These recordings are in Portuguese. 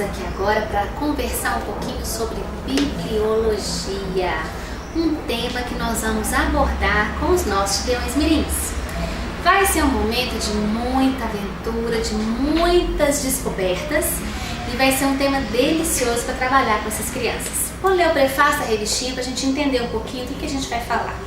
aqui agora para conversar um pouquinho sobre bibliologia, um tema que nós vamos abordar com os nossos Gideões Mirins. Vai ser um momento de muita aventura, de muitas descobertas e vai ser um tema delicioso para trabalhar com essas crianças. Vou ler o prefácio da revistinha para a gente entender um pouquinho do que a gente vai falar.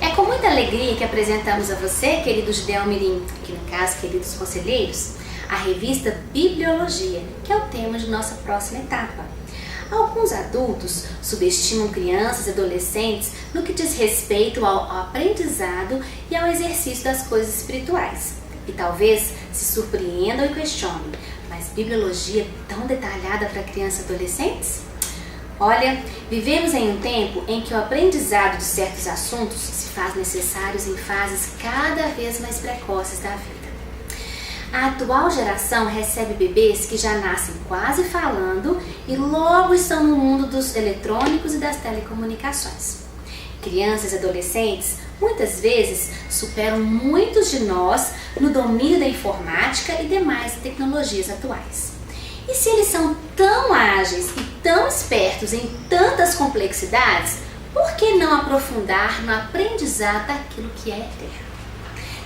É com muita alegria que apresentamos a você, querido Gideão Mirim, aqui no caso, queridos conselheiros, a revista Bibliologia, que é o tema de nossa próxima etapa. Alguns adultos subestimam crianças e adolescentes no que diz respeito ao aprendizado e ao exercício das coisas espirituais. E talvez se surpreendam e questionem, mas bibliologia tão detalhada para crianças e adolescentes? Olha, vivemos em um tempo em que o aprendizado de certos assuntos se faz necessários em fases cada vez mais precoces da vida. A atual geração recebe bebês que já nascem quase falando e logo estão no mundo dos eletrônicos e das telecomunicações. Crianças e adolescentes muitas vezes superam muitos de nós no domínio da informática e demais tecnologias atuais. E se eles são tão ágeis e tão espertos em tantas complexidades, por que não aprofundar no aprendizado daquilo que é eterno?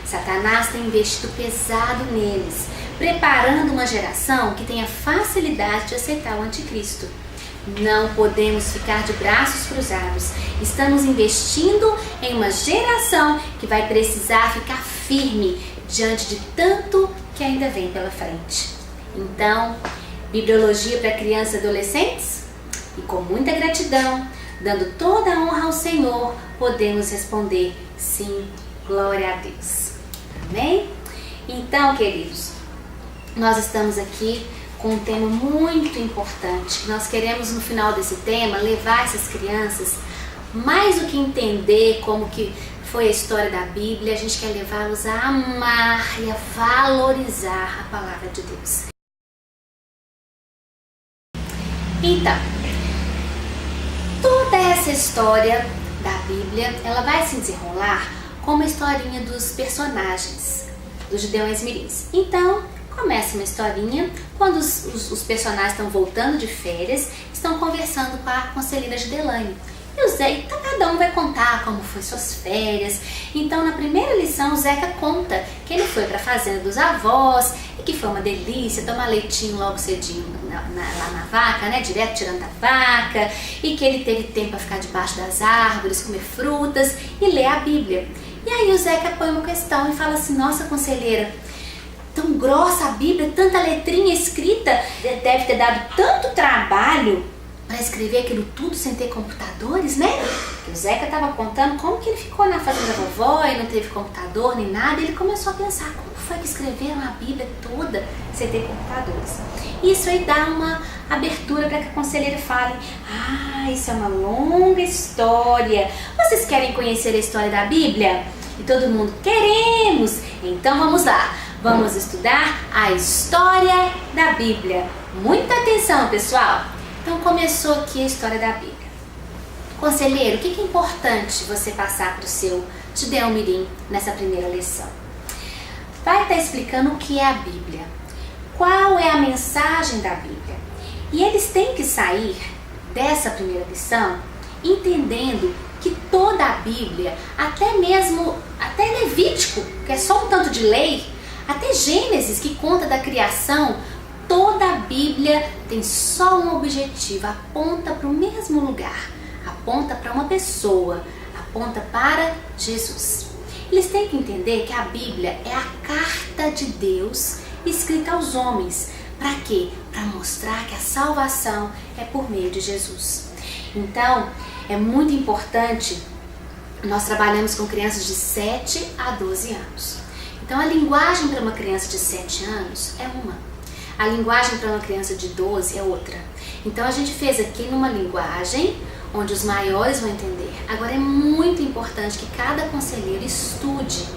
Satanás tem investido pesado neles, preparando uma geração que tenha facilidade de aceitar o anticristo. Não podemos ficar de braços cruzados. Estamos investindo em uma geração que vai precisar ficar firme diante de tanto que ainda vem pela frente. Então, bibliologia para crianças e adolescentes? E com muita gratidão, dando toda a honra ao Senhor, podemos responder sim, glória a Deus. Amém? Então, queridos, nós estamos aqui com um tema muito importante. Nós queremos, no final desse tema, levar essas crianças, mais do que entender como que foi a história da Bíblia, a gente quer levá-los a amar e a valorizar a palavra de Deus. Então, toda essa história da Bíblia, ela vai se desenrolar como a historinha dos personagens dos Gideões Mirins. Então, começa uma historinha quando os personagens estão voltando de férias, estão conversando com a conselheira Gidelane. E o Zeca, cada um vai contar como foi suas férias. Então, na primeira lição, o Zeca conta que ele foi para a fazenda dos avós e que foi uma delícia tomar leitinho logo cedinho lá na vaca, né? Direto tirando da vaca, e que ele teve tempo para ficar debaixo das árvores, comer frutas e ler a Bíblia. E aí o Zeca põe uma questão e fala assim: nossa, conselheira, tão grossa a Bíblia, tanta letrinha escrita, deve ter dado tanto trabalho para escrever aquilo tudo sem ter computadores, né? E o Zeca estava contando como que ele ficou na fazenda da vovó e não teve computador nem nada, e ele começou a pensar como foi que escreveram a Bíblia toda sem ter computadores. Isso aí dá uma abertura para que a conselheira fale: ah, isso é uma longa história. Vocês querem conhecer a história da Bíblia? E todo mundo: queremos! Então vamos lá, vamos estudar a história da Bíblia. Muita atenção, pessoal! Então começou aqui a história da Bíblia. Conselheiro, o que é importante você passar para o seu Gideão Mirim nessa primeira lição? Vai estar explicando o que é a Bíblia, qual é a mensagem da Bíblia. E eles têm que sair dessa primeira lição entendendo que toda a Bíblia, até Levítico, que é só um tanto de lei, até Gênesis, que conta da criação, toda a Bíblia tem só um objetivo, aponta para o mesmo lugar, aponta para uma pessoa, aponta para Jesus. Eles têm que entender que a Bíblia é a carta de Deus escrita aos homens. Para quê? Para mostrar que a salvação é por meio de Jesus. Então, é muito importante, nós trabalhamos com crianças de 7 a 12 anos. Então, a linguagem para uma criança de 7 anos é uma. A linguagem para uma criança de 12 é outra. Então, a gente fez aqui numa linguagem onde os maiores vão entender. Agora, é muito importante que cada conselheiro estude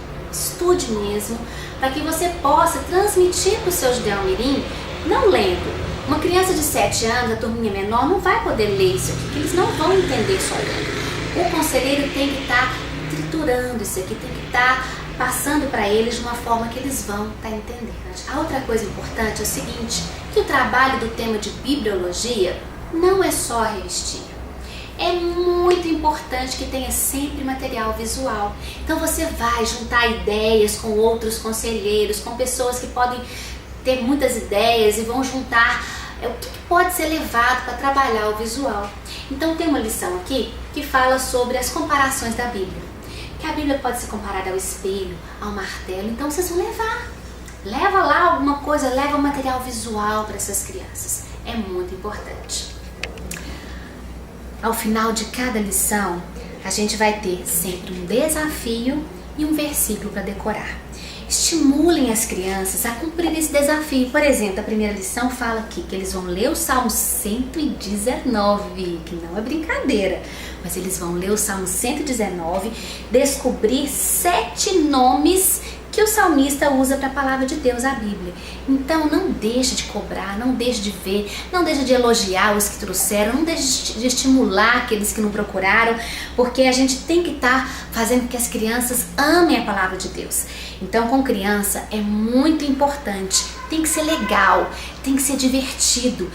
mesmo, para que você possa transmitir para o seu Gideão Mirim, não lendo. Uma criança de 7 anos, a turminha menor, não vai poder ler isso aqui, porque eles não vão entender só lendo. O conselheiro tem que estar triturando isso aqui, tem que estar passando para eles de uma forma que eles vão estar entendendo. A outra coisa importante é o seguinte, que o trabalho do tema de bibliologia não é só revestir. É muito importante que tenha sempre material visual. Então você vai juntar ideias com outros conselheiros, com pessoas que podem ter muitas ideias e vão juntar o que pode ser levado para trabalhar o visual. Então tem uma lição aqui que fala sobre as comparações da Bíblia. Que a Bíblia pode ser comparada ao espelho, ao martelo, então vocês vão leva lá alguma coisa, leva um material visual para essas crianças. É muito importante. Ao final de cada lição, a gente vai ter sempre um desafio e um versículo para decorar. Estimulem as crianças a cumprir esse desafio. Por exemplo, a primeira lição fala aqui que eles vão ler o Salmo 119, que não é brincadeira, mas eles vão ler o Salmo 119, descobrir 7 nomes que o salmista usa para a palavra de Deus, a Bíblia. Então não deixe de cobrar, não deixe de ver, não deixe de elogiar os que trouxeram, não deixe de estimular aqueles que não procuraram, porque a gente tem que estar fazendo com que as crianças amem a palavra de Deus. Então com criança é muito importante, tem que ser legal, tem que ser divertido,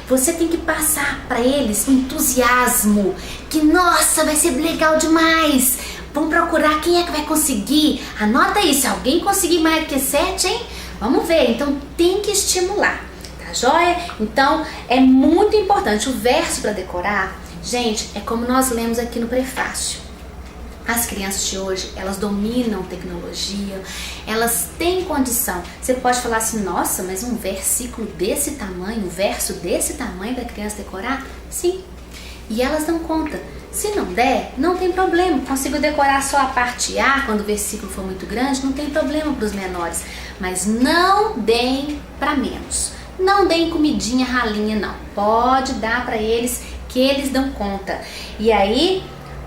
você tem que passar para eles o entusiasmo, que nossa, vai ser legal demais. Vamos procurar quem é que vai conseguir. Anota aí, se alguém conseguir mais do que 7, hein? Vamos ver. Então tem que estimular, tá joia? Então é muito importante. O verso para decorar, gente, é como nós lemos aqui no prefácio. As crianças de hoje, elas dominam tecnologia, elas têm condição. Você pode falar assim, nossa, mas um versículo desse tamanho, um verso desse tamanho da criança decorar? Sim. E elas dão conta. Se não der, não tem problema. Consigo decorar só a parte A quando o versículo for muito grande, não tem problema para os menores. Mas não deem para menos. Não deem comidinha ralinha, não. Pode dar para eles que eles dão conta. E aí,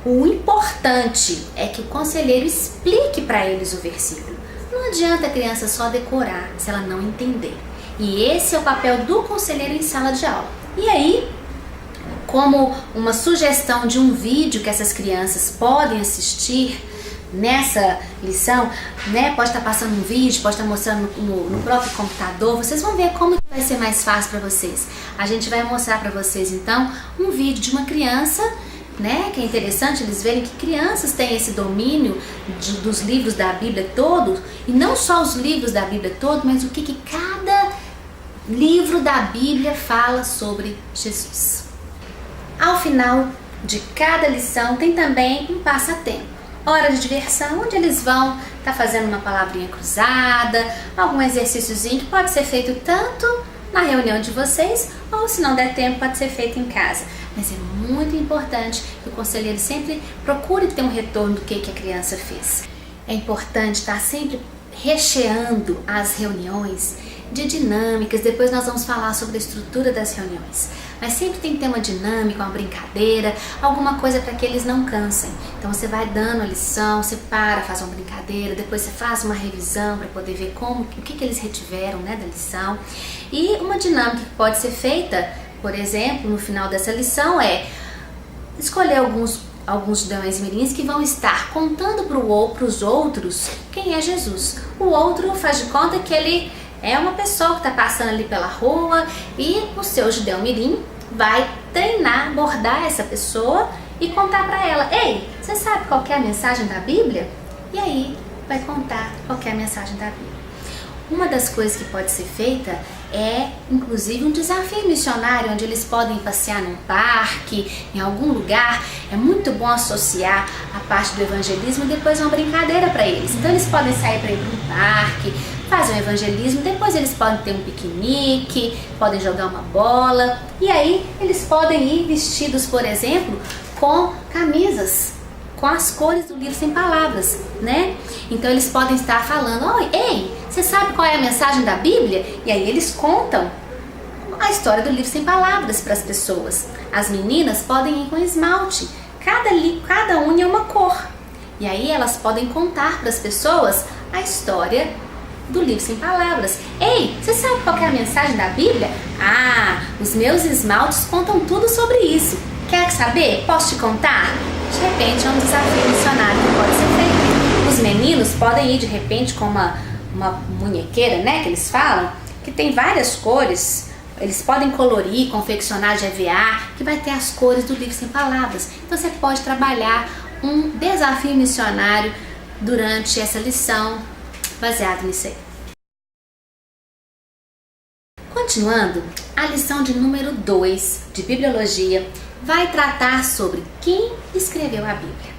o importante é que o conselheiro explique para eles o versículo. Não adianta a criança só decorar se ela não entender. E esse é o papel do conselheiro em sala de aula. E aí, como uma sugestão de um vídeo que essas crianças podem assistir nessa lição, né? Pode estar passando um vídeo, pode estar mostrando no próprio computador. Vocês vão ver como vai ser mais fácil para vocês. A gente vai mostrar para vocês então um vídeo de uma criança, né? Que é interessante eles verem que crianças têm esse domínio dos livros da Bíblia todos, e não só os livros da Bíblia todos, mas o que cada livro da Bíblia fala sobre Jesus. Ao final de cada lição tem também um passatempo, hora de diversão, onde eles vão estar fazendo uma palavrinha cruzada, algum exercíciozinho que pode ser feito tanto na reunião de vocês, ou se não der tempo pode ser feito em casa. Mas é muito importante que o conselheiro sempre procure ter um retorno do que a criança fez. É importante estar sempre recheando as reuniões de dinâmicas. Depois nós vamos falar sobre a estrutura das reuniões, mas sempre tem que ter uma dinâmica, uma brincadeira, alguma coisa para que eles não cansem. Então você vai dando a lição, você faz uma brincadeira, depois você faz uma revisão para poder ver o que eles retiveram, né, da lição. E uma dinâmica que pode ser feita, por exemplo, no final dessa lição é escolher alguns Gideões Mirins que vão estar contando para os outros quem é Jesus. O outro faz de conta que ele é uma pessoa que está passando ali pela rua, e o seu Gideão Mirim vai treinar, abordar essa pessoa e contar para ela: ei, você sabe qual que é a mensagem da Bíblia? E aí vai contar qual que é a mensagem da Bíblia. Uma das coisas que pode ser feita é, inclusive, um desafio missionário, onde eles podem passear num parque, em algum lugar. É muito bom associar a parte do evangelismo e depois uma brincadeira para eles. Então eles podem sair para ir para um parque, fazer um evangelismo, depois eles podem ter um piquenique, podem jogar uma bola, e aí eles podem ir vestidos, por exemplo, com camisas com as cores do livro sem palavras, né? Então eles podem estar falando: oi, ei, você sabe qual é a mensagem da Bíblia? E aí eles contam a história do livro sem palavras para as pessoas. As meninas podem ir com esmalte, cada unha é uma cor, e aí elas podem contar para as pessoas a história do livro sem palavras. Ei, você sabe qual é a mensagem da Bíblia? Ah, os meus esmaltes contam tudo sobre isso. Quer saber? Posso te contar? De repente é um desafio missionário que pode ser feito. Os meninos podem ir de repente com uma munhequeira, né, que eles falam, que tem várias cores. Eles podem colorir, confeccionar de EVA, que vai ter as cores do livro sem palavras. Então você pode trabalhar um desafio missionário durante essa lição, baseado nisso aí. Continuando, a lição de número 2 de Bibliologia vai tratar sobre quem escreveu a Bíblia.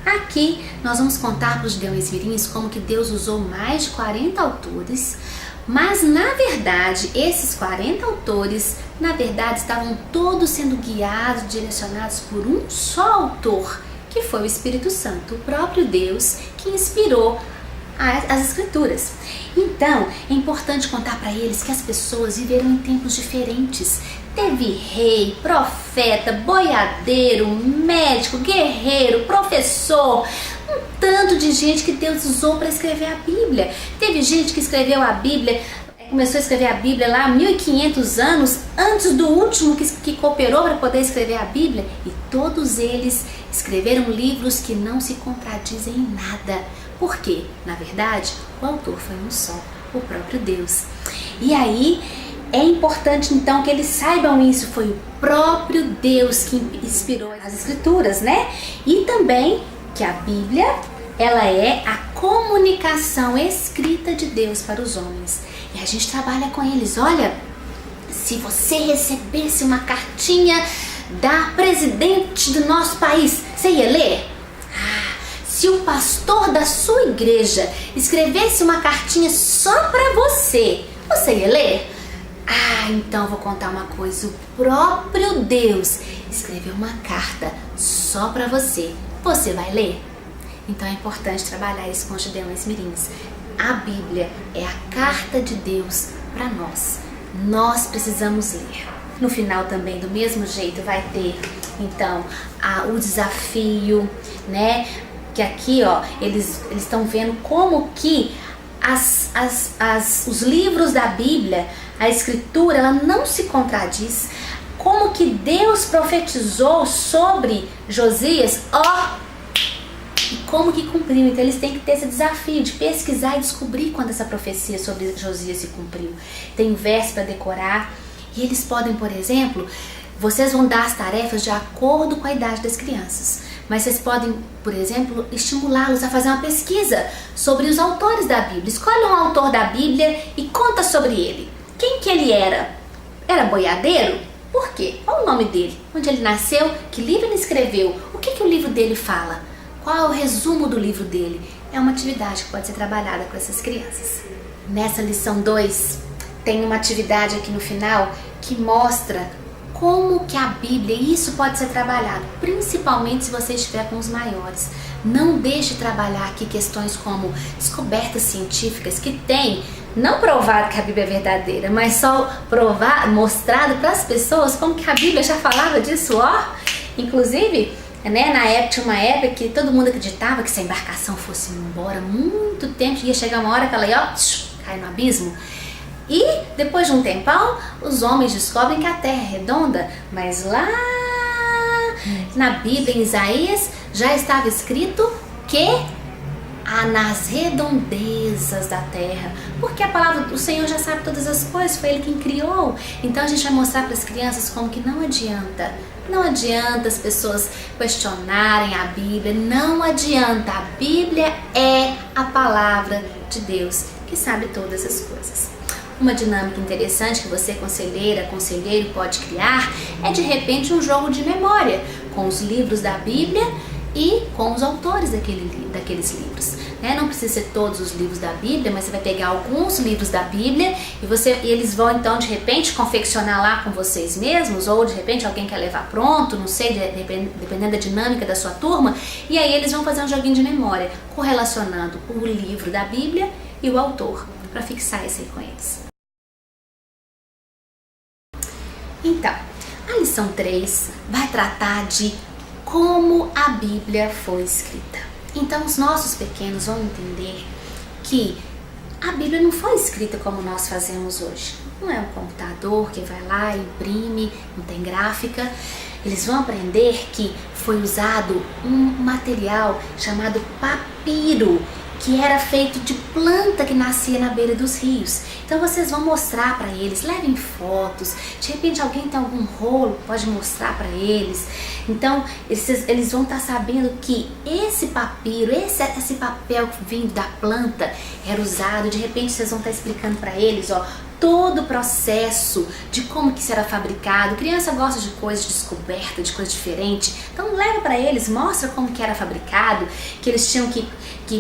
Aqui nós vamos contar para os judeus mirins como que Deus usou mais de 40 autores, mas na verdade esses 40 autores estavam todos sendo guiados, direcionados por um só autor, que foi o Espírito Santo, o próprio Deus que inspirou as Escrituras. Então, é importante contar para eles que as pessoas viveram em tempos diferentes. Teve rei, profeta, boiadeiro, médico, guerreiro, professor, um tanto de gente que Deus usou para escrever a Bíblia. Teve gente que escreveu a Bíblia, começou a escrever a Bíblia lá 1500 anos antes do último que cooperou para poder escrever a Bíblia, e todos eles escreveram livros que não se contradizem em nada. Por quê? Na verdade, o autor foi um só, o próprio Deus. E aí, é importante então que eles saibam isso, foi o próprio Deus que inspirou as Escrituras, né? E também que a Bíblia, ela é a comunicação escrita de Deus para os homens. E a gente trabalha com eles. Olha, se você recebesse uma cartinha da presidente do nosso país, você ia ler? Se o pastor da sua igreja escrevesse uma cartinha só para você, você ia ler? Então vou contar uma coisa. O próprio Deus escreveu uma carta só para você. Você vai ler? Então é importante trabalhar isso com os judeus mirins. A Bíblia é a carta de Deus para nós. Nós precisamos ler. No final também, do mesmo jeito, vai ter então o desafio, né? Que aqui, ó, eles estão vendo como que os livros da Bíblia, a Escritura, ela não se contradiz. Como que Deus profetizou sobre Josias, e como que cumpriu. Então eles têm que ter esse desafio de pesquisar e descobrir quando essa profecia sobre Josias se cumpriu. Tem verso para decorar, e eles podem, por exemplo, vocês vão dar as tarefas de acordo com a idade das crianças. Mas vocês podem, por exemplo, estimulá-los a fazer uma pesquisa sobre os autores da Bíblia. Escolhe um autor da Bíblia e conta sobre ele. Quem que ele era? Era boiadeiro? Por quê? Qual o nome dele? Onde ele nasceu? Que livro ele escreveu? O que o livro dele fala? Qual é o resumo do livro dele? É uma atividade que pode ser trabalhada com essas crianças. Nessa lição 2, tem uma atividade aqui no final que mostra como que a Bíblia, isso pode ser trabalhado, principalmente se você estiver com os maiores. Não deixe trabalhar aqui questões como descobertas científicas que tem, não provado que a Bíblia é verdadeira, mas só mostrado para as pessoas como que a Bíblia já falava disso, Inclusive, né, na época, tinha uma época que todo mundo acreditava que se a embarcação fosse embora muito tempo, ia chegar uma hora que ela ia, cai no abismo. E depois de um tempão, os homens descobrem que a Terra é redonda, mas lá na Bíblia, em Isaías, já estava escrito que nas redondezas da terra, porque a palavra do Senhor já sabe todas as coisas, foi Ele quem criou. Então a gente vai mostrar para as crianças como que não adianta as pessoas questionarem a Bíblia, não adianta, a Bíblia é a palavra de Deus que sabe todas as coisas. Uma dinâmica interessante que você, conselheiro, pode criar é de repente um jogo de memória com os livros da Bíblia e com os autores daqueles livros. Não precisa ser todos os livros da Bíblia, mas você vai pegar alguns livros da Bíblia e eles vão então de repente confeccionar lá com vocês mesmos, ou de repente alguém quer levar pronto, não sei, dependendo da dinâmica da sua turma, e aí eles vão fazer um joguinho de memória, correlacionando o livro da Bíblia e o autor, para fixar isso aí com eles. Então, a lição 3 vai tratar de como a Bíblia foi escrita. Então, os nossos pequenos vão entender que a Bíblia não foi escrita como nós fazemos hoje. Não é um computador que vai lá, imprime, não tem gráfica. Eles vão aprender que foi usado um material chamado papiro, que era feito de planta que nascia na beira dos rios. Então vocês vão mostrar para eles, levem fotos, de repente alguém tem algum rolo, pode mostrar para eles. Então eles vão estar sabendo que esse papiro, esse papel vindo da planta era usado. De repente vocês vão estar explicando para eles, ó, todo o processo de como que isso era fabricado. Criança gosta de coisas de descoberta, de coisa diferente. Então leva para eles, mostra como que era fabricado, que eles tinham que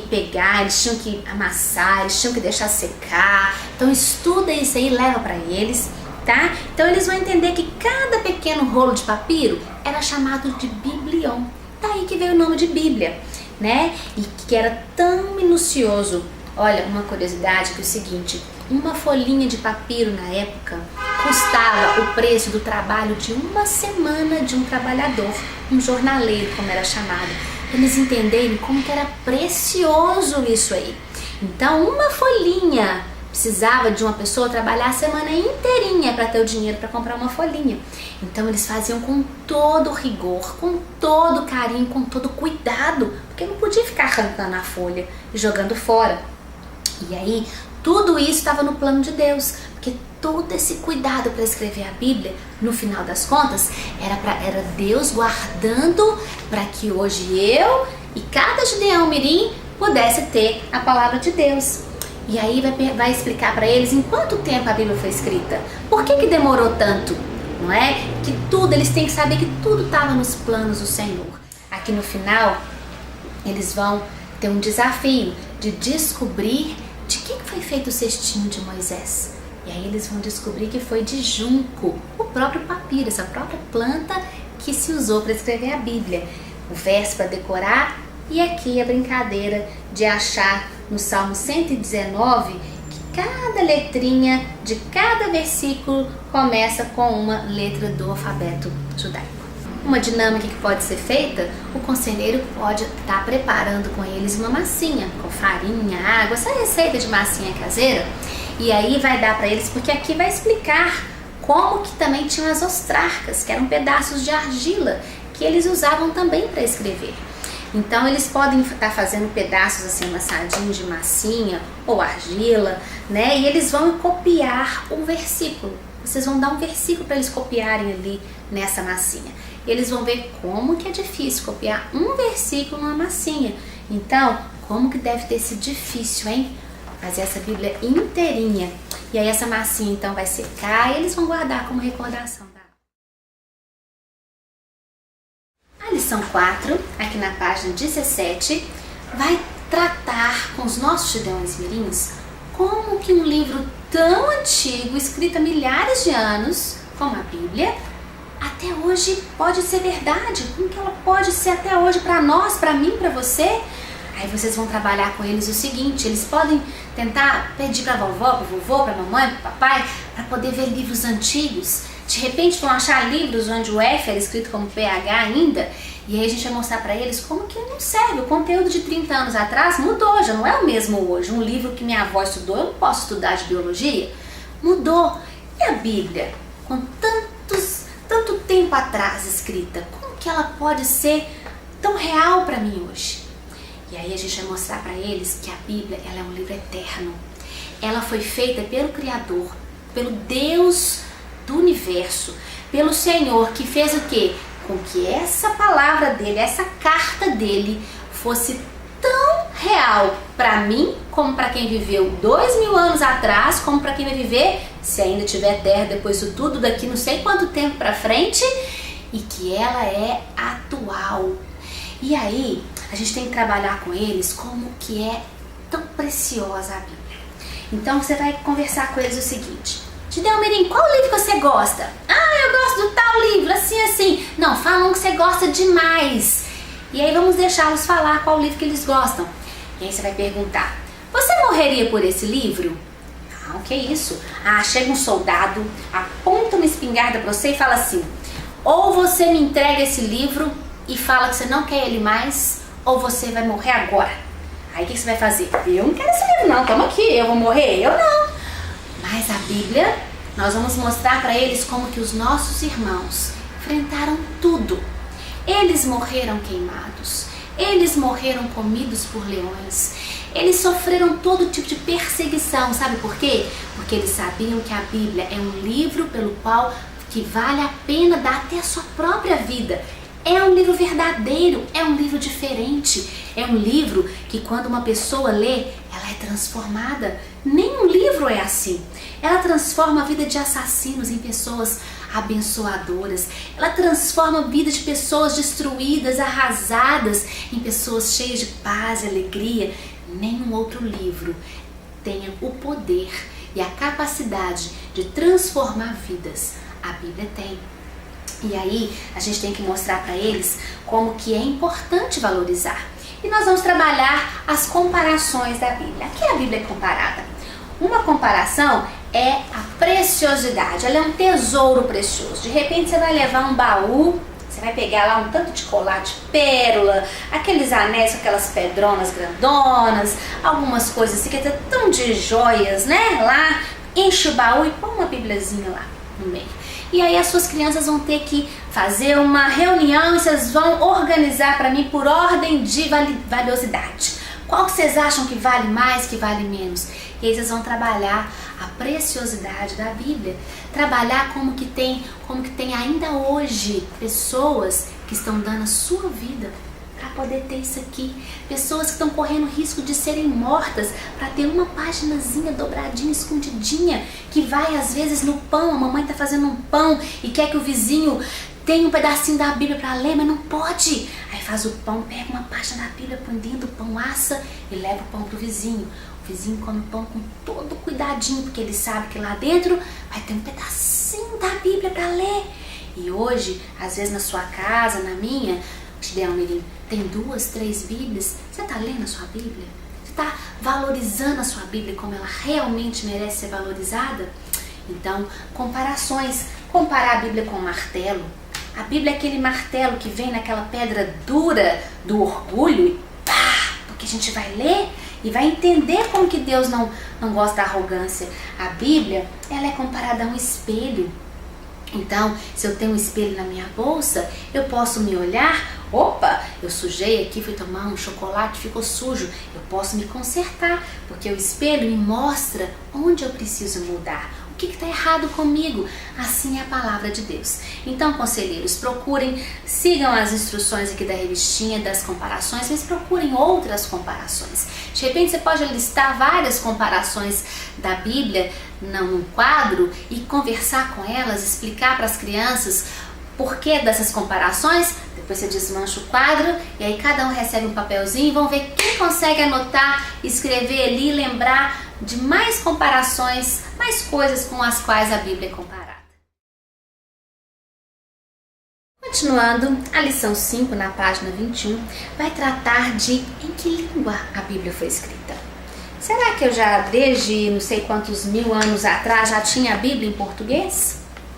pegar, eles tinham que amassar, eles tinham que deixar secar. Então estuda isso aí, leva para eles, tá? Então eles vão entender que cada pequeno rolo de papiro era chamado de biblion. Daí que veio o nome de Bíblia, né? E que era tão minucioso. Olha, uma curiosidade que é o seguinte: uma folhinha de papiro na época custava o preço do trabalho de uma semana de um trabalhador, um jornaleiro, como era chamado. Eles entenderem como que era precioso isso aí. Então, uma folhinha precisava de uma pessoa trabalhar a semana inteirinha para ter o dinheiro para comprar uma folhinha. Então, eles faziam com todo rigor, com todo carinho, com todo cuidado, porque não podia ficar arrancando a folha e jogando fora. E aí, tudo isso estava no plano de Deus, porque todo esse cuidado para escrever a Bíblia, no final das contas, era Deus guardando para que hoje eu e cada Gideão Mirim pudesse ter a palavra de Deus. E aí vai explicar para eles em quanto tempo a Bíblia foi escrita, por que demorou tanto, não é? Que tudo, eles têm que saber que tudo estava nos planos do Senhor. Aqui no final, eles vão ter um desafio de descobrir de que foi feito o cestinho de Moisés. E aí eles vão descobrir que foi de junco, o próprio papiro, essa própria planta que se usou para escrever a Bíblia. O verso para decorar, e aqui a brincadeira de achar no Salmo 119 que cada letrinha de cada versículo começa com uma letra do alfabeto judaico. Uma dinâmica que pode ser feita: o conselheiro pode estar preparando com eles uma massinha, com farinha, água, essa receita de massinha caseira, e aí vai dar para eles, porque aqui vai explicar como que também tinham as ostrarcas, que eram pedaços de argila, que eles usavam também para escrever. Então eles podem estar fazendo pedaços assim amassadinhos de massinha ou argila, né? E eles vão copiar um versículo. Vocês vão dar um versículo para eles copiarem ali nessa massinha. E eles vão ver como que é difícil copiar um versículo numa massinha. Então, como que deve ter sido difícil, hein? Fazer essa Bíblia inteirinha. E aí essa massinha então vai secar e eles vão guardar como recordação. A lição 4, aqui na página 17, vai tratar com os nossos Gideões Mirins como que um livro tão antigo, escrito há milhares de anos, como a Bíblia, até hoje pode ser verdade. Como que ela pode ser até hoje para nós, para mim, para você? Aí vocês vão trabalhar com eles o seguinte: eles podem tentar pedir para a vovó, para o vovô, para a mamãe, para o papai, para poder ver livros antigos. De repente vão achar livros onde o F era escrito como PH ainda, e aí a gente vai mostrar para eles como que não serve. O conteúdo de 30 anos atrás mudou, já não é o mesmo hoje. Um livro que minha avó estudou, eu não posso estudar de biologia? Mudou. E a Bíblia, com tanto tempo atrás escrita, como que ela pode ser tão real para mim hoje? E aí a gente vai mostrar para eles que a Bíblia, ela é um livro eterno. Ela foi feita pelo Criador, pelo Deus do universo, pelo Senhor, que fez o quê? Com que essa palavra dele, essa carta dele fosse tão real para mim, como para quem viveu 2000 anos atrás, como para quem vai viver, se ainda tiver terra depois disso tudo, daqui não sei quanto tempo para frente, e que ela é atual. E aí a gente tem que trabalhar com eles como que é tão preciosa a Bíblia. Então você vai conversar com eles o seguinte: Gideão Mirim, qual livro que você gosta? Ah, eu gosto do tal livro, assim. Não, fala um que você gosta demais. E aí vamos deixá-los falar qual livro que eles gostam. E aí você vai perguntar: você morreria por esse livro? Ah, o que é isso? Ah, chega um soldado, aponta uma espingarda para você e fala assim: ou você me entrega esse livro e fala que você não quer ele mais, ou você vai morrer agora. Aí o que você vai fazer? Eu não quero esse livro não, toma aqui, eu vou morrer? Eu não. Mas a Bíblia, nós vamos mostrar para eles como que os nossos irmãos enfrentaram tudo. Eles morreram queimados, eles morreram comidos por leões, Eles sofreram todo tipo de perseguição, sabe por quê? Porque eles sabiam que a Bíblia é um livro pelo qual que vale a pena dar até a sua própria vida. É um livro verdadeiro, é um livro diferente, é um livro que quando uma pessoa lê, ela é transformada. Nenhum livro é assim. Ela transforma a vida de assassinos em pessoas abençoadoras. Ela transforma a vida de pessoas destruídas, arrasadas, em pessoas cheias de paz e alegria. Nenhum outro livro tenha o poder e a capacidade de transformar vidas. A Bíblia tem. E aí a gente tem que mostrar para eles como que é importante valorizar. E nós vamos trabalhar as comparações da Bíblia. Aqui a Bíblia é comparada. Uma comparação é a preciosidade. Ela é um tesouro precioso. De repente você vai levar um baú, você vai pegar lá um tanto de colar de pérola, aqueles anéis com aquelas pedronas grandonas, algumas coisas assim que é tão de joias, né? Lá, enche o baú e põe uma Bíbliazinha lá no meio. E aí as suas crianças vão ter que fazer uma reunião e vocês vão organizar para mim por ordem de valiosidade. Qual que vocês acham que vale mais, que vale menos? E aí vocês vão trabalhar a preciosidade da Bíblia. Trabalhar como que tem ainda hoje pessoas que estão dando a sua vida para poder ter isso aqui. Pessoas que estão correndo risco de serem mortas para ter uma paginazinha dobradinha, escondidinha, que vai às vezes no pão. A mamãe está fazendo um pão e quer que o vizinho tenha um pedacinho da Bíblia para ler, mas não pode. Aí faz o pão, pega uma página da Bíblia, põe dentro do pão, assa e leva o pão pro vizinho. O vizinho come o pão com todo cuidadinho, porque ele sabe que lá dentro vai ter um pedacinho da Bíblia para ler. E hoje, às vezes na sua casa, na minha, tem 2, 3 Bíblias. Você está lendo a sua Bíblia? Você está valorizando a sua Bíblia como ela realmente merece ser valorizada? Então, comparações. Comparar a Bíblia com um martelo. A Bíblia é aquele martelo que vem naquela pedra dura do orgulho e pá! Porque a gente vai ler e vai entender como que Deus não gosta da arrogância. A Bíblia, ela é comparada a um espelho. Então, se eu tenho um espelho na minha bolsa, eu posso me olhar. Opa, eu sujei aqui, fui tomar um chocolate, ficou sujo. Eu posso me consertar, porque o espelho me mostra onde eu preciso mudar. O que está errado comigo? Assim é a palavra de Deus. Então, conselheiros, procurem, sigam as instruções aqui da revistinha, das comparações, mas procurem outras comparações. De repente você pode listar várias comparações da Bíblia num quadro e conversar com elas, explicar para as crianças por que dessas comparações. Depois você desmancha o quadro e aí cada um recebe um papelzinho e vão ver quem consegue anotar, escrever ali, lembrar de mais comparações, mais coisas com as quais a Bíblia é comparada. Continuando, a lição 5, na página 21, vai tratar de em que língua a Bíblia foi escrita. Será que eu já, desde não sei quantos mil anos atrás, já tinha a Bíblia em português?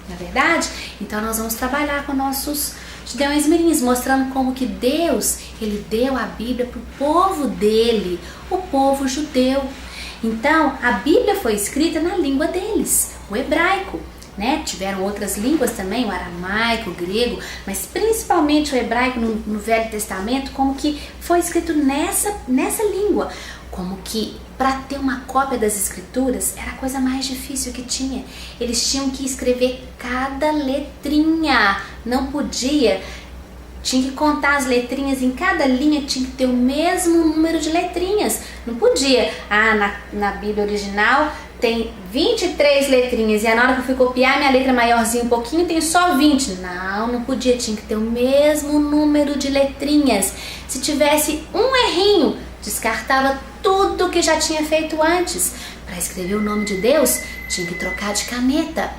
Na verdade? Então nós vamos trabalhar com nossos Gideões Mirins, mostrando como que Deus, Ele deu a Bíblia para o povo dele, o povo judeu. Então, a Bíblia foi escrita na língua deles, o hebraico, né? Tiveram outras línguas também, o aramaico, o grego, mas principalmente o hebraico no Velho Testamento, como que foi escrito nessa língua. Como que para ter uma cópia das escrituras era a coisa mais difícil que tinha. Eles tinham que escrever cada letrinha, não podia. Tinha que contar as letrinhas, em cada linha tinha que ter o mesmo número de letrinhas. Não podia, na Bíblia original tem 23 letrinhas e na hora que eu fui copiar minha letra maiorzinha um pouquinho tem só 20. Não podia, tinha que ter o mesmo número de letrinhas. Se tivesse um errinho, descartava tudo que já tinha feito antes. Para escrever o nome de Deus, tinha que trocar de caneta.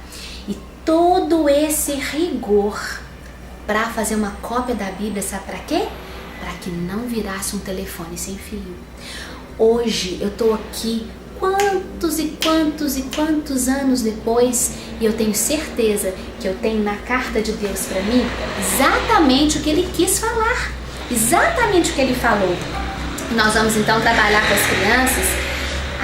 E todo esse rigor para fazer uma cópia da Bíblia, sabe para quê? Para que não virasse um telefone sem fio. Hoje eu estou aqui quantos e quantos e quantos anos depois e eu tenho certeza que eu tenho na carta de Deus para mim exatamente o que Ele quis falar, exatamente o que Ele falou. Nós vamos então trabalhar com as crianças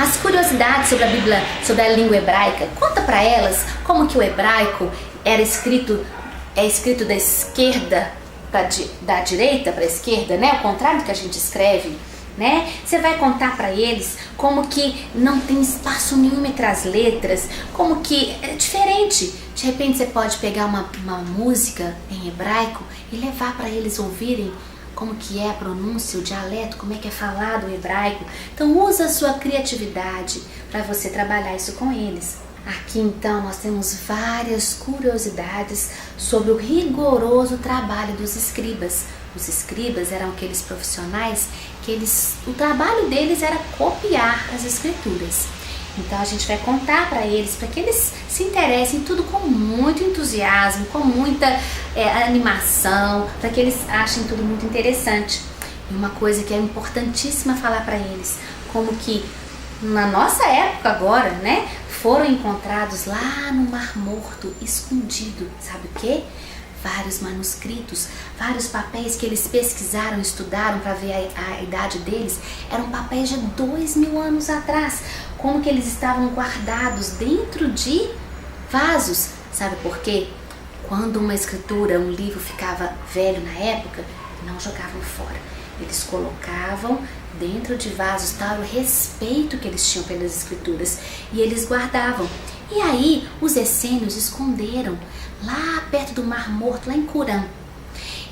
as curiosidades sobre a Bíblia, sobre a língua hebraica. Conta para elas como que o hebraico é escrito da esquerda da direita para a esquerda, né? O contrário do que a gente escreve né? Você vai contar para eles como que não tem espaço nenhum entre as letras, como que é diferente. De repente você pode pegar uma música em hebraico e levar para eles ouvirem como que é a pronúncia, o dialeto, como é que é falado o hebraico. Então usa a sua criatividade para você trabalhar isso com eles. Aqui então nós temos várias curiosidades sobre o rigoroso trabalho dos escribas. Os escribas eram aqueles profissionais que o trabalho deles era copiar as escrituras. Então a gente vai contar para eles, para que eles se interessem em tudo com muito entusiasmo, com muita animação, para que eles achem tudo muito interessante. E uma coisa que é importantíssima falar para eles, como que na nossa época agora, né, foram encontrados lá no Mar Morto, escondido, sabe o quê? Vários manuscritos, vários papéis que eles pesquisaram, estudaram para ver a idade deles, eram papéis de 2000 anos atrás, como que eles estavam guardados dentro de vasos. Sabe por quê? Quando uma escritura, um livro ficava velho na época, não jogavam fora. Eles colocavam dentro de vasos, tal o respeito que eles tinham pelas escrituras, e eles guardavam. E aí os essênios esconderam lá perto do Mar Morto, lá em Curã.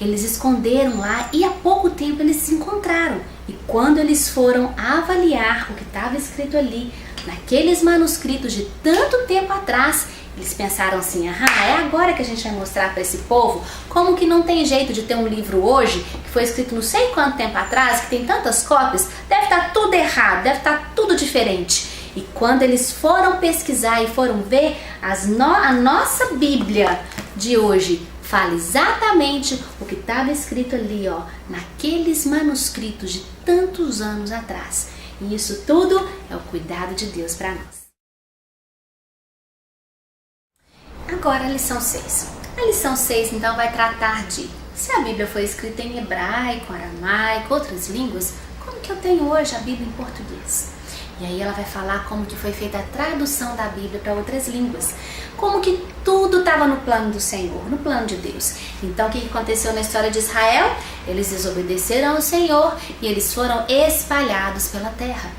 Eles esconderam lá e há pouco tempo eles se encontraram. E quando eles foram avaliar o que estava escrito ali, naqueles manuscritos de tanto tempo atrás, eles pensaram assim: é agora que a gente vai mostrar para esse povo como que não tem jeito de ter um livro hoje, que foi escrito não sei quanto tempo atrás, que tem tantas cópias, deve estar tudo errado, deve estar tudo diferente. E quando eles foram pesquisar e foram ver, a nossa Bíblia de hoje fala exatamente o que estava escrito ali, ó, naqueles manuscritos de tantos anos atrás. E isso tudo é o cuidado de Deus para nós. Agora a lição 6. A lição 6 então vai tratar de: se a Bíblia foi escrita em hebraico, aramaico, outras línguas, como que eu tenho hoje a Bíblia em português? E aí ela vai falar como que foi feita a tradução da Bíblia para outras línguas, como que tudo estava no plano do Senhor, no plano de Deus. Então o que aconteceu na história de Israel? Eles desobedeceram ao Senhor e eles foram espalhados pela terra.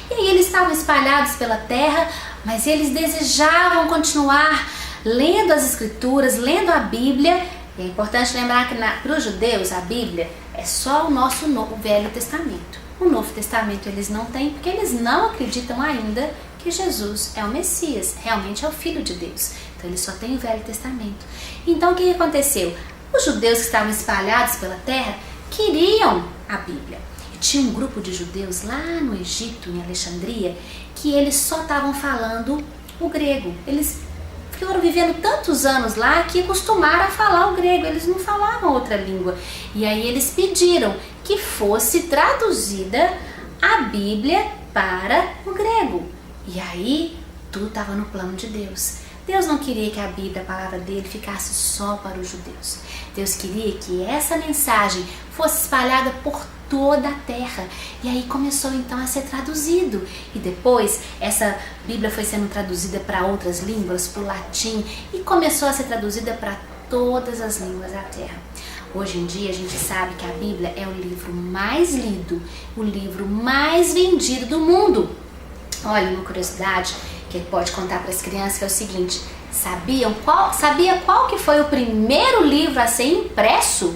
E aí eles estavam espalhados pela terra, mas eles desejavam continuar lendo as Escrituras, lendo a Bíblia. E é importante lembrar que para os judeus a Bíblia é só o nosso Velho Testamento. O Novo Testamento eles não têm, porque eles não acreditam ainda que Jesus é o Messias, realmente é o Filho de Deus. Então eles só têm o Velho Testamento. Então o que aconteceu? Os judeus que estavam espalhados pela terra queriam a Bíblia. E tinha um grupo de judeus lá no Egito, em Alexandria, que eles só estavam falando o grego. Eles foram vivendo tantos anos lá que acostumaram a falar o grego, eles não falavam outra língua. E aí eles pediram que fosse traduzida a Bíblia para o grego. E aí tudo estava no plano de Deus. Deus não queria que a Bíblia, a palavra dele, ficasse só para os judeus. Deus queria que essa mensagem fosse espalhada por toda a terra. E aí começou então a ser traduzido. E depois essa Bíblia foi sendo traduzida para outras línguas, para o latim, e começou a ser traduzida para todas as línguas da terra. Hoje em dia a gente sabe que a Bíblia é o livro mais lido, o livro mais vendido do mundo. Olha, uma curiosidade que ele pode contar para as crianças que é o seguinte: sabia qual que foi o primeiro livro a ser impresso?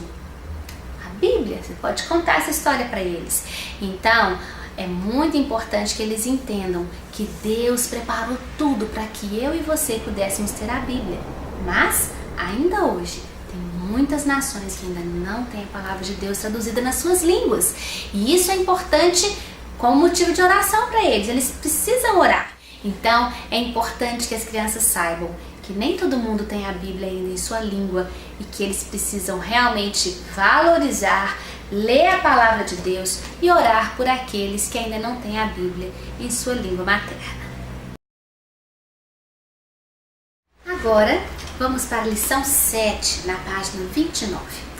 A Bíblia. Você pode contar essa história para eles. Então, é muito importante que eles entendam que Deus preparou tudo para que eu e você pudéssemos ter a Bíblia. Mas, ainda hoje, tem muitas nações que ainda não têm a palavra de Deus traduzida nas suas línguas. E isso é importante como motivo de oração para eles. Eles precisam orar. Então, é importante que as crianças saibam que nem todo mundo tem a Bíblia ainda em sua língua e que eles precisam realmente valorizar, ler a palavra de Deus e orar por aqueles que ainda não têm a Bíblia em sua língua materna. Agora, vamos para a lição 7, na página 29.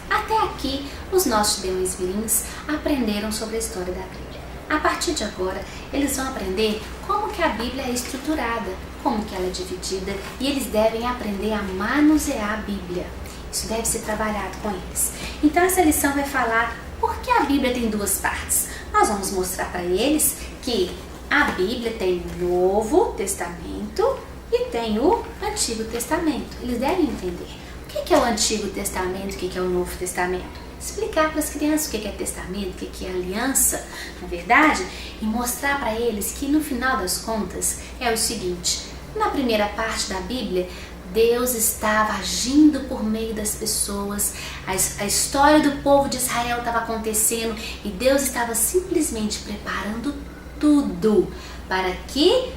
Até aqui, os nossos judeus mirins aprenderam sobre a história da Bíblia. A partir de agora, eles vão aprender como que a Bíblia é estruturada, como que ela é dividida, e eles devem aprender a manusear a Bíblia. Isso deve ser trabalhado com eles. Então essa lição vai falar Por que a Bíblia tem duas partes? Nós vamos mostrar para eles que a Bíblia tem o Novo Testamento e tem o Antigo Testamento. Eles devem entender o que é o Antigo Testamento, o que é o Novo Testamento. Explicar para as crianças o que é testamento, o que é aliança, na verdade, e mostrar para eles que no final das contas é o seguinte: na primeira parte da Bíblia, Deus estava agindo por meio das pessoas, a história do povo de Israel estava acontecendo e Deus estava simplesmente preparando tudo para que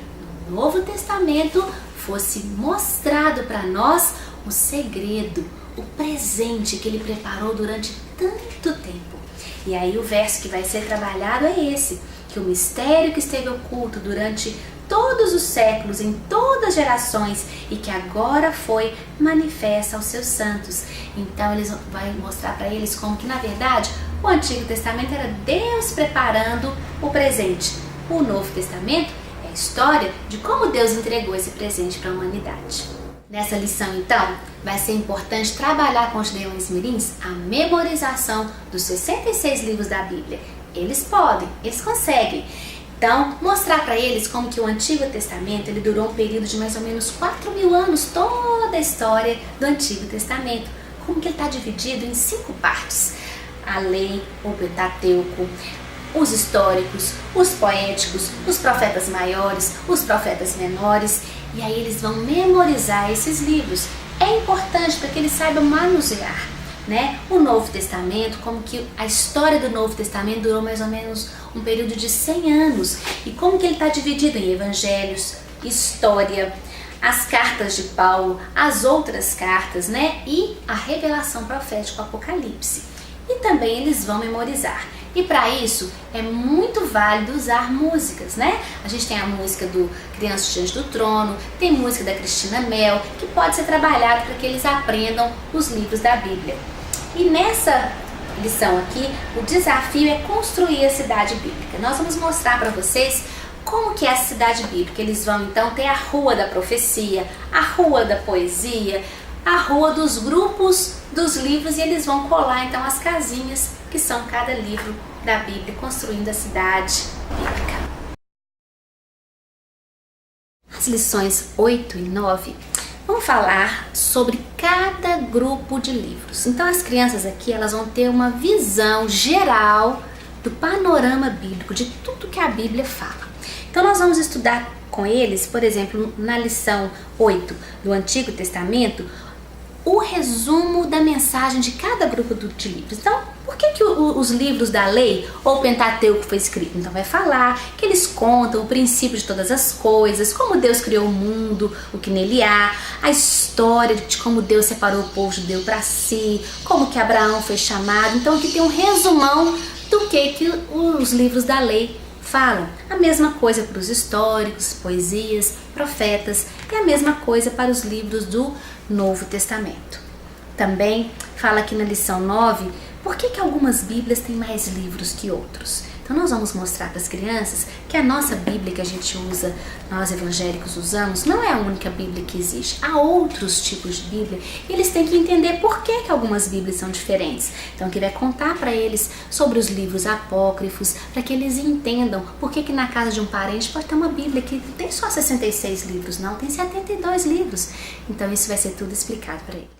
no Novo Testamento fosse mostrado para nós o segredo, o presente que Ele preparou durante tanto tempo. E aí o verso que vai ser trabalhado é esse, que o mistério que esteve oculto durante todos os séculos, em todas as gerações, e que agora foi manifesta aos seus santos. Então eles vai mostrar para eles como que na verdade o Antigo Testamento era Deus preparando o presente. O Novo Testamento é a história de como Deus entregou esse presente para a humanidade. Nessa lição, então, vai ser importante trabalhar com os leões mirins a memorização dos 66 livros da Bíblia. Eles podem, eles conseguem. Então, mostrar para eles como que o Antigo Testamento ele durou um período de mais ou menos 4.000 anos, toda a história do Antigo Testamento. Como que ele está dividido em 5 partes. A lei, o Pentateuco, os históricos, os poéticos, os profetas maiores, os profetas menores. E aí eles vão memorizar esses livros. É importante para que eles saibam manusear, né? O Novo Testamento, como que a história do Novo Testamento durou mais ou menos um período de 100 anos. E como que ele está dividido em evangelhos, história, as cartas de Paulo, as outras cartas, né? E a revelação profética, o Apocalipse. E também eles vão memorizar. E para isso é muito válido usar músicas, né? A gente tem a música do Crianças Diante do Trono, tem música da Cristina Mel, que pode ser trabalhado para que eles aprendam os livros da Bíblia. E nessa lição aqui, o desafio é construir a cidade bíblica. Nós vamos mostrar para vocês como que é a cidade bíblica. Eles vão então ter a rua da profecia, a rua da poesia, a rua dos grupos dos livros, e eles vão colar então as casinhas que são cada livro da Bíblia, construindo a cidade bíblica. As lições 8 e 9 vão falar sobre cada grupo de livros. Então as crianças aqui elas vão ter uma visão geral do panorama bíblico, de tudo que a Bíblia fala. Então nós vamos estudar com eles, por exemplo, na lição 8 do Antigo Testamento, o resumo da mensagem de cada grupo de livros. Então, por que os livros da lei ou o Pentateuco foi escrito? Então vai falar que eles contam o princípio de todas as coisas, como Deus criou o mundo, o que nele há, a história de como Deus separou o povo judeu para si, como que Abraão foi chamado. Então aqui tem um resumão do que os livros da lei falam. A mesma coisa para os históricos, poesias, profetas, e a mesma coisa para os livros do Novo Testamento. Também fala aqui na lição 9 por que algumas Bíblias têm mais livros que outros. Então nós vamos mostrar para as crianças que a nossa Bíblia que a gente usa, nós evangélicos usamos, não é a única Bíblia que existe. Há outros tipos de Bíblia e eles têm que entender por que algumas Bíblias são diferentes. Então aqui vai contar para eles sobre os livros apócrifos, para que eles entendam por que na casa de um parente pode ter uma Bíblia que não tem só 66 livros, não, tem 72 livros. Então isso vai ser tudo explicado para eles.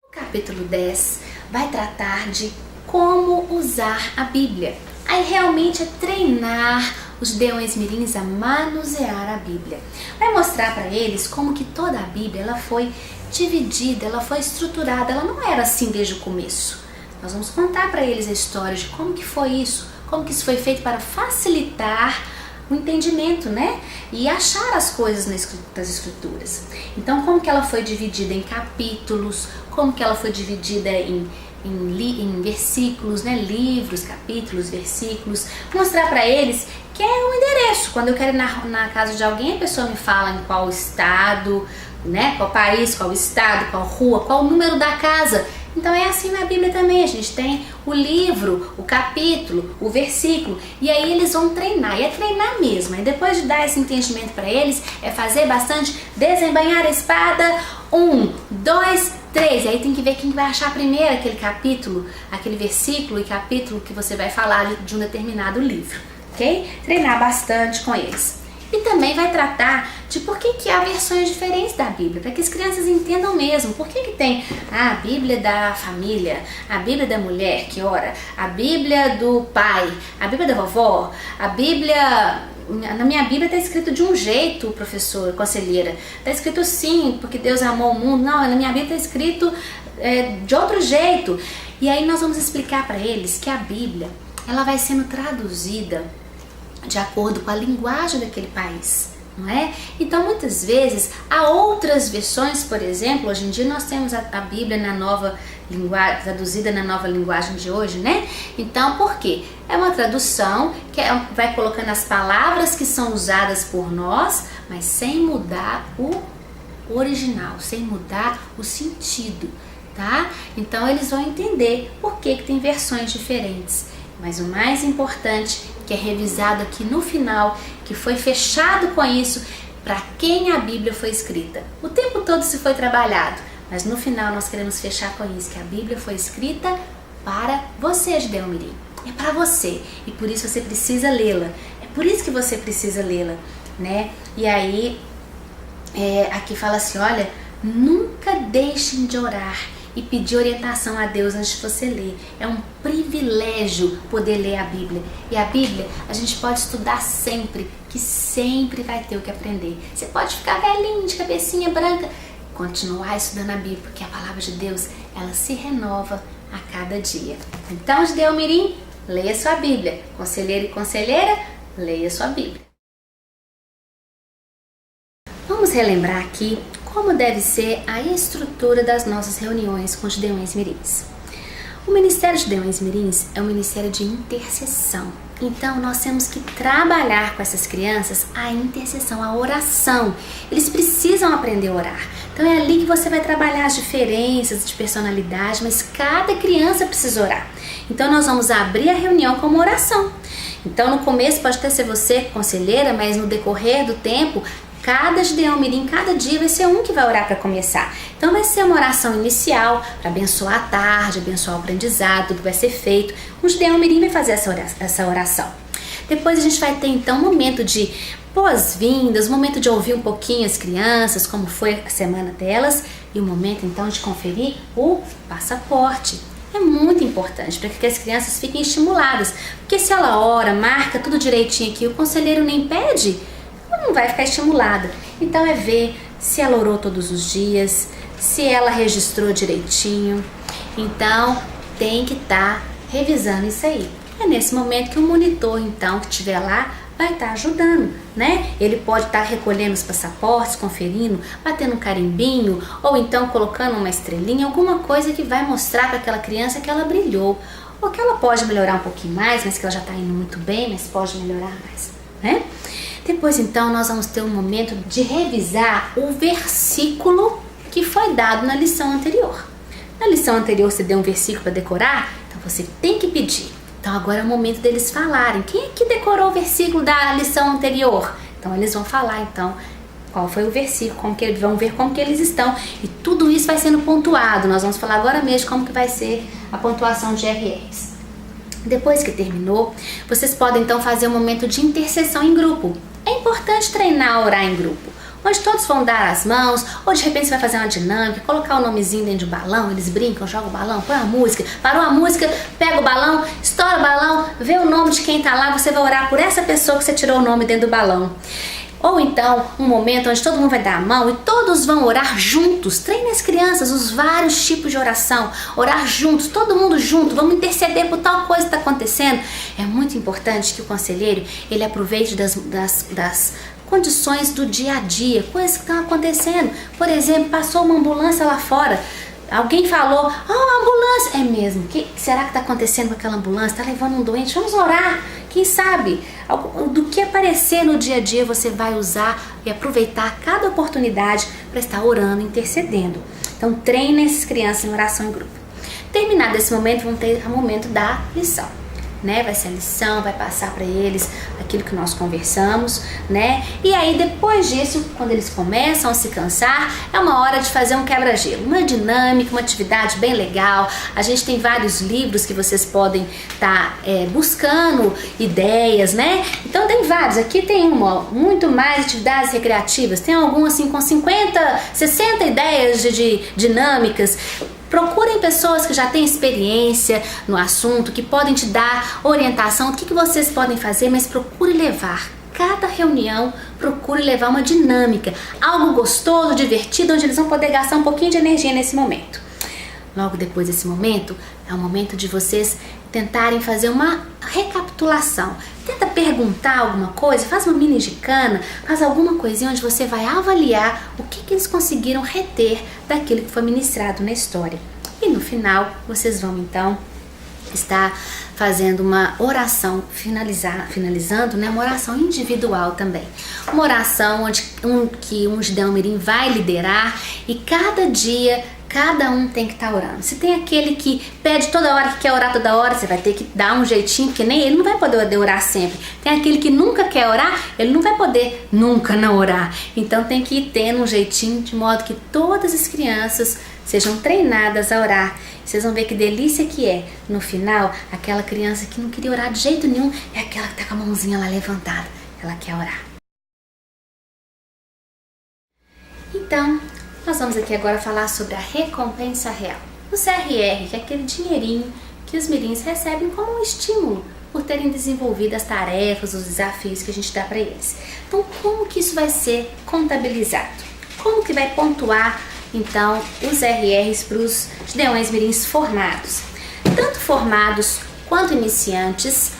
O capítulo 10 vai tratar de como usar a Bíblia. Aí realmente é treinar os leões mirins a manusear a Bíblia. Vai mostrar para eles como que toda a Bíblia ela foi dividida, ela foi estruturada, ela não era assim desde o começo. Nós vamos contar para eles a história de como que foi isso, como que isso foi feito para facilitar o entendimento, né? E achar as coisas das escrituras. Então, como que ela foi dividida em capítulos, como que ela foi dividida em versículos, né? Livros, capítulos, versículos. Mostrar para eles que é um endereço. Quando eu quero ir na casa de alguém, a pessoa me fala em qual estado, né? Qual país, qual estado, qual rua, qual o número da casa. Então é assim na Bíblia também, a gente tem o livro, o capítulo, o versículo, e aí eles vão treinar, e é treinar mesmo. E depois de dar esse entendimento para eles, é fazer bastante desembainhar a espada, 1, 2, 3, e aí tem que ver quem vai achar primeiro aquele capítulo, aquele versículo e capítulo que você vai falar de um determinado livro, ok? Treinar bastante com eles. E também vai tratar de por que há versões diferentes da Bíblia, para que as crianças entendam mesmo por que tem a Bíblia da família, a Bíblia da mulher que ora, a Bíblia do pai, a Bíblia da vovó, a Bíblia... Na minha Bíblia está escrito de um jeito, professor, conselheira. Está escrito sim, porque Deus amou o mundo. Não, na minha Bíblia está escrito de outro jeito. E aí nós vamos explicar para eles que a Bíblia, ela vai sendo traduzida de acordo com a linguagem daquele país, não é? Então, muitas vezes, há outras versões, por exemplo, hoje em dia nós temos a Bíblia na nova linguagem, traduzida na nova linguagem de hoje, né? Então, por quê? É uma tradução que vai colocando as palavras que são usadas por nós, mas sem mudar o original, sem mudar o sentido, tá? Então, eles vão entender por que tem versões diferentes. Mas o mais importante, que é revisado aqui no final, que foi fechado com isso, para quem a Bíblia foi escrita. O tempo todo se foi trabalhado, mas no final nós queremos fechar com isso, que a Bíblia foi escrita para você, Gideão Mirim. É para você, e por isso você precisa lê-la. É por isso que você precisa lê-la, né? E aí, aqui fala assim, olha, nunca deixem de orar e pedir orientação a Deus antes de você ler. É um privilégio poder ler a Bíblia. E a Bíblia a gente pode estudar sempre, que sempre vai ter o que aprender. Você pode ficar velhinho, de cabecinha branca, continuar estudando a Bíblia, porque a palavra de Deus, ela se renova a cada dia. Então, Gideão Mirim, leia sua Bíblia. Conselheiro e conselheira, leia sua Bíblia. Vamos relembrar aqui como deve ser a estrutura das nossas reuniões com os Gideões Mirins. O Ministério de Gideões Mirins é um ministério de intercessão. Então, nós temos que trabalhar com essas crianças a intercessão, a oração. Eles precisam aprender a orar. Então, é ali que você vai trabalhar as diferenças de personalidade, mas cada criança precisa orar. Então, nós vamos abrir a reunião com uma oração. Então, no começo pode até ser você, conselheira, mas no decorrer do tempo, cada Gideão Mirim, cada dia vai ser um que vai orar para começar. Então vai ser uma oração inicial para abençoar a tarde, abençoar o aprendizado, tudo que vai ser feito. O Gideão Mirim vai fazer essa oração. Depois a gente vai ter então um momento de boas-vindas, um momento de ouvir um pouquinho as crianças, como foi a semana delas, e o momento então de conferir o passaporte. É muito importante para que as crianças fiquem estimuladas, porque se ela ora, marca tudo direitinho aqui, o conselheiro nem pede, não vai ficar estimulada. Então é ver se ela orou todos os dias, se ela registrou direitinho. Então tem que estar revisando isso aí. É nesse momento que o monitor, então, que estiver lá, vai estar ajudando, né? Ele pode estar recolhendo os passaportes, conferindo, batendo um carimbinho, ou então colocando uma estrelinha, alguma coisa que vai mostrar para aquela criança que ela brilhou, ou que ela pode melhorar um pouquinho mais, mas que ela já está indo muito bem, mas pode melhorar mais, né? Depois, então, nós vamos ter um momento de revisar o versículo que foi dado na lição anterior. Na lição anterior você deu um versículo para decorar, então você tem que pedir. Então agora é o momento deles falarem. Quem é que decorou o versículo da lição anterior? Então eles vão falar, então, qual foi o versículo, como que eles vão ver como que eles estão. E tudo isso vai sendo pontuado. Nós vamos falar agora mesmo como que vai ser a pontuação de RRs. Depois que terminou, vocês podem então fazer um momento de intercessão em grupo. É importante treinar a orar em grupo, onde todos vão dar as mãos, ou de repente você vai fazer uma dinâmica, colocar o nomezinho dentro de um balão, eles brincam, jogam o balão, põe a música, parou a música, pega o balão, estoura o balão, vê o nome de quem tá lá, você vai orar por essa pessoa que você tirou o nome dentro do balão. Ou então, um momento onde todo mundo vai dar a mão e todos vão orar juntos. Treine as crianças os vários tipos de oração. Orar juntos, todo mundo junto. Vamos interceder por tal coisa que está acontecendo. É muito importante que o conselheiro, ele aproveite das condições do dia a dia, coisas que estão acontecendo. Por exemplo, passou uma ambulância lá fora. Alguém falou, ambulância. É mesmo, o que será que está acontecendo com aquela ambulância? Está levando um doente? Vamos orar. Quem sabe, do que aparecer no dia a dia você vai usar e aproveitar cada oportunidade para estar orando, intercedendo. Então treine essas crianças em oração em grupo. Terminado esse momento, vamos ter o momento da lição. né? Vai ser a lição, vai passar para eles aquilo que nós conversamos, né? E aí depois disso, quando eles começam a se cansar, é uma hora de fazer um quebra-gelo, uma dinâmica, uma atividade bem legal. A gente tem vários livros que vocês podem estar buscando ideias, né? Então tem vários, aqui tem muito mais atividades recreativas, tem algum assim com 50, 60 ideias de dinâmicas. Procurem pessoas que já têm experiência no assunto, que podem te dar orientação do que vocês podem fazer, mas procure levar. Cada reunião, procure levar uma dinâmica, algo gostoso, divertido, onde eles vão poder gastar um pouquinho de energia nesse momento. Logo depois desse momento, é o momento de vocês tentarem fazer uma recapitulação. Tenta perguntar alguma coisa, faz uma mini gincana, faz alguma coisinha onde você vai avaliar o que eles conseguiram reter daquilo que foi ministrado na história. E no final, vocês vão então estar fazendo uma oração, finalizando, né, uma oração individual também. Uma oração que um Gideão Mirim vai liderar e cada dia cada um tem que estar orando. Se tem aquele que pede toda hora, que quer orar toda hora, você vai ter que dar um jeitinho, porque nem ele não vai poder orar sempre. Tem aquele que nunca quer orar, ele não vai poder nunca não orar. Então tem que ir tendo um jeitinho, de modo que todas as crianças sejam treinadas a orar. Vocês vão ver que delícia que é. No final, aquela criança que não queria orar de jeito nenhum, é aquela que tá com a mãozinha lá levantada. Ela quer orar. Então, nós vamos aqui agora falar sobre a recompensa real. O CRR, que é aquele dinheirinho que os mirins recebem como um estímulo por terem desenvolvido as tarefas, os desafios que a gente dá para eles. Então, como que isso vai ser contabilizado? Como que vai pontuar, então, os RRs para os Gideões Mirins formados? Tanto formados quanto iniciantes,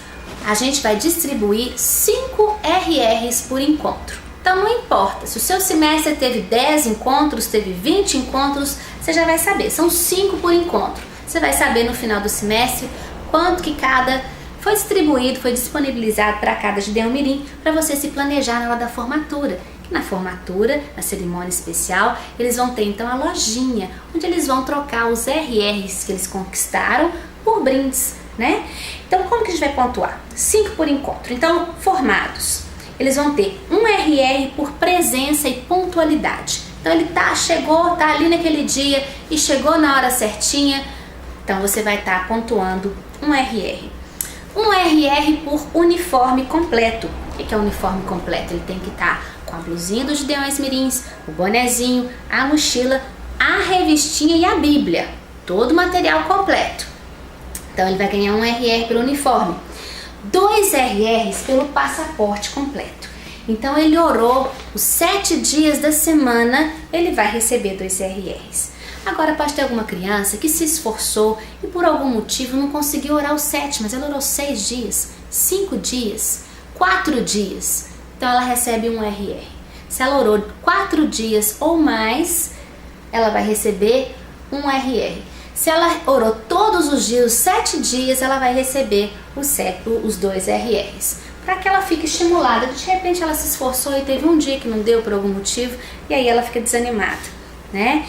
a gente vai distribuir 5 RRs por encontro. Então não importa, se o seu semestre teve 10 encontros, teve 20 encontros, você já vai saber, são 5 por encontro. Você vai saber no final do semestre quanto que cada foi distribuído, foi disponibilizado para cada Gideão Mirim, para você se planejar na hora da formatura. Na formatura, na cerimônia especial, eles vão ter então a lojinha, onde eles vão trocar os RRs que eles conquistaram por brindes, né? Então como que a gente vai pontuar? 5 por encontro. Então, formados, eles vão ter um RR por presença e pontualidade. Então ele chegou, tá ali naquele dia e chegou na hora certinha. Então você vai estar pontuando um RR. Um RR por uniforme completo. O que é o uniforme completo? Ele tem que estar com a blusinha dos Gideões Mirins, o bonezinho, a mochila, a revistinha e a Bíblia. Todo o material completo. Então ele vai ganhar um RR pelo uniforme. 2 RRs pelo passaporte completo. Então ele orou os 7 dias da semana, ele vai receber 2 RRs. Agora pode ter alguma criança que se esforçou e por algum motivo não conseguiu orar os 7, mas ela orou 6 dias, 5 dias, 4 dias. Então ela recebe um RR. Se ela orou 4 dias ou mais, ela vai receber um RR. Se ela orou todos os dias, 7 dias, ela vai receber os 2 RRs. Para que ela fique estimulada. De repente ela se esforçou e teve um dia que não deu por algum motivo, e aí ela fica desanimada, né?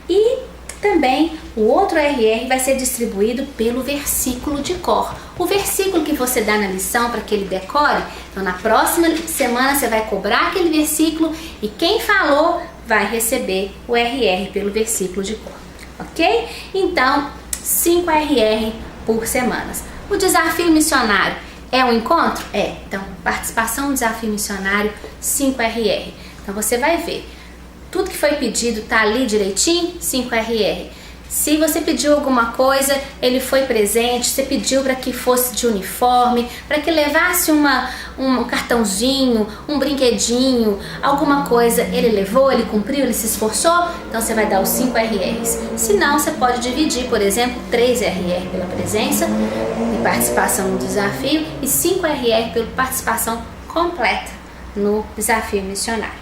E também o outro RR vai ser distribuído pelo versículo de cor. O versículo que você dá na lição para que ele decore, então na próxima semana você vai cobrar aquele versículo e quem falou vai receber o RR pelo versículo de cor. Ok? Então, 5 RR por semanas. O desafio missionário é um encontro? É. Então, participação no desafio missionário, 5 RR. Então, você vai ver. Tudo que foi pedido tá ali direitinho, 5 RR. Se você pediu alguma coisa, ele foi presente, você pediu para que fosse de uniforme, para que levasse um cartãozinho, um brinquedinho, alguma coisa, ele levou, ele cumpriu, ele se esforçou, então você vai dar os 5 RRs. Se não, você pode dividir, por exemplo, 3 RR pela presença e participação no desafio e 5 RR pela participação completa no desafio missionário.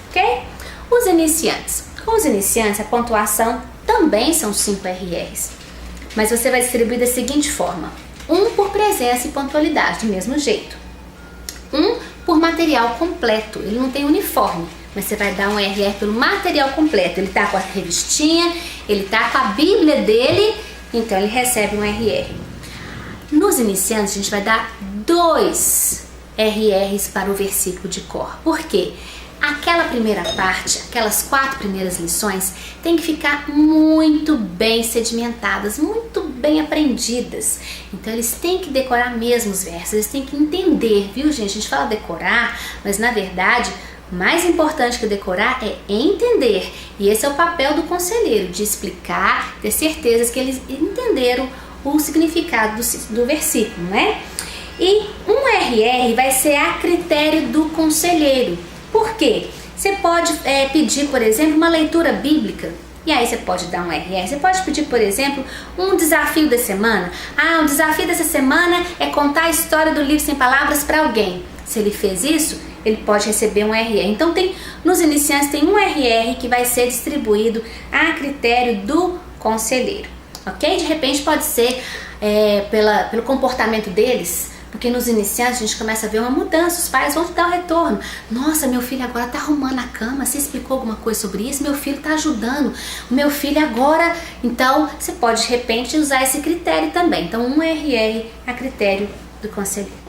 Ok? Os iniciantes. Com os iniciantes, a pontuação também são 5 RRs, mas você vai distribuir da seguinte forma: 1 por presença e pontualidade, do mesmo jeito, 1 por material completo, ele não tem uniforme, mas você vai dar um RR pelo material completo, ele tá com a revistinha, ele tá com a Bíblia dele, então ele recebe um RR. Nos iniciantes, a gente vai dar 2 RRs para o versículo de cor. Por quê? Aquela primeira parte, aquelas 4 primeiras lições, tem que ficar muito bem sedimentadas, muito bem aprendidas. Então eles têm que decorar mesmo os versos, eles têm que entender, viu gente? A gente fala decorar, mas na verdade, mais importante que decorar é entender. E esse é o papel do conselheiro, de explicar, ter certeza que eles entenderam o significado do versículo, né? E um RR vai ser a critério do conselheiro. Por quê? Você pode pedir, por exemplo, uma leitura bíblica. E aí você pode dar um RR. Você pode pedir, por exemplo, um desafio da semana. O desafio dessa semana é contar a história do livro Sem Palavras para alguém. Se ele fez isso, ele pode receber um RR. Então nos iniciantes tem um RR que vai ser distribuído a critério do conselheiro. Ok? De repente pode ser pelo comportamento deles. Porque nos iniciantes a gente começa a ver uma mudança, os pais vão te dar o retorno. Nossa, meu filho agora está arrumando a cama, você explicou alguma coisa sobre isso? Meu filho está ajudando, o meu filho agora... Então, você pode de repente usar esse critério também. Então, um RR a critério do conselheiro.